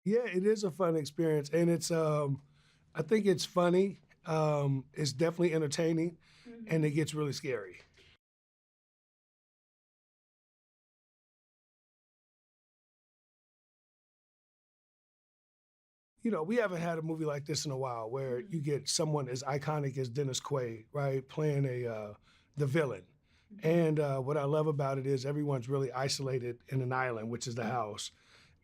Yeah, it is a fun experience, and it's I think it's funny. It's definitely entertaining, and it gets really scary. You know, we haven't had a movie like this in a while where you get someone as iconic as Dennis Quaid, right, playing the villain. And what I love about it is everyone's really isolated in an island, which is the house.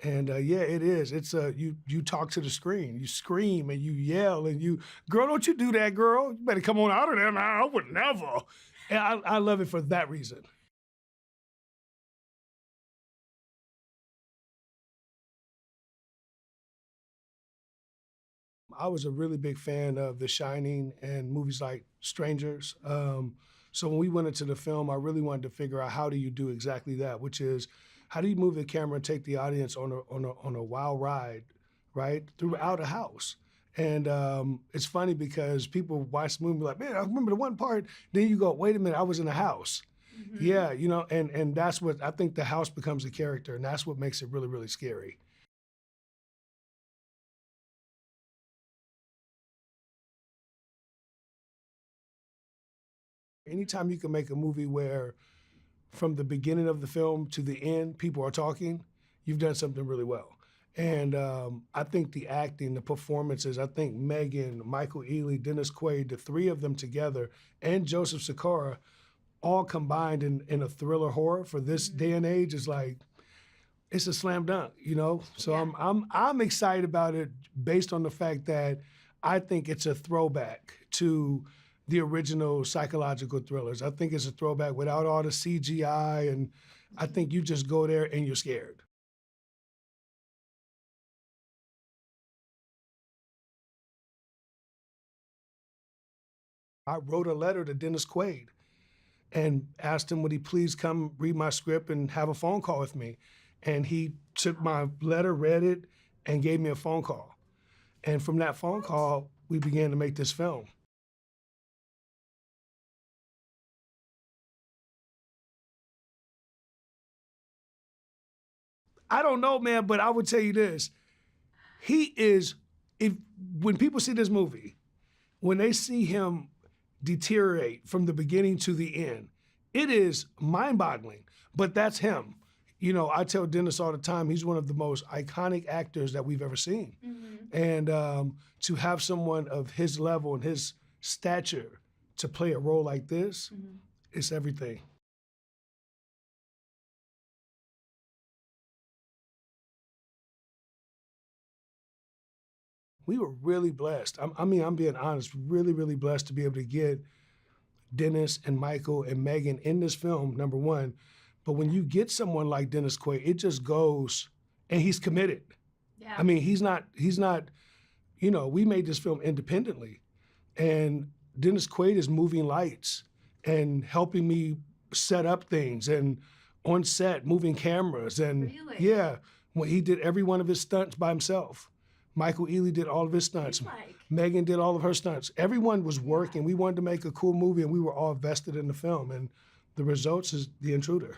And yeah, it is. It's you talk to the screen, you scream and you yell and you, girl, don't you do that, girl. You better come on out of there now. I would never. And I love it for that reason. I was a really big fan of The Shining and movies like Strangers. So when we went into the film, I really wanted to figure out how do you do exactly that, which is how do you move the camera and take the audience on a wild ride, right, throughout a house. And it's funny because people watch the movie and be like, man, I remember the one part. Then you go, wait a minute, I was in a house. Yeah, you know, and that's what I think the house becomes a character, and that's what makes it really, really scary. Anytime you can make a movie where from the beginning of the film to the end, people are talking, you've done something really well. And I think the acting, the performances, I think Meagan, Michael Ealy, Dennis Quaid, the three of them together, and Joseph Sikora, all combined in a thriller horror for this day and age is like, it's a slam dunk, you know? So I'm excited about it based on the fact that I think it's a throwback to the original psychological thrillers. I think it's a throwback without all the CGI, and I think you just go there and you're scared. I wrote a letter to Dennis Quaid and asked him would he please come read my script and have a phone call with me. And he took my letter, read it, and gave me a phone call. And from that phone call, we began to make this film. I don't know, man, but I would tell you this. He is, if when people see this movie, when they see him deteriorate from the beginning to the end, it is mind-boggling. But that's him. You know, I tell Dennis all the time, he's one of the most iconic actors that we've ever seen. And to have someone of his level and his stature to play a role like this, it's everything. We were really blessed. I mean, I'm being honest, really, really blessed to be able to get Dennis and Michael and Meagan in this film, number one. But when you get someone like Dennis Quaid, it just goes, and he's committed. Yeah. I mean, he's not, you know, we made this film independently. And Dennis Quaid is moving lights and helping me set up things and on set, moving cameras. And really? Yeah, when he did every one of his stunts by himself. Michael Ealy did all of his stunts. Meagan did all of her stunts. Everyone was working. We wanted to make a cool movie, and we were all vested in the film. And the results is The Intruder.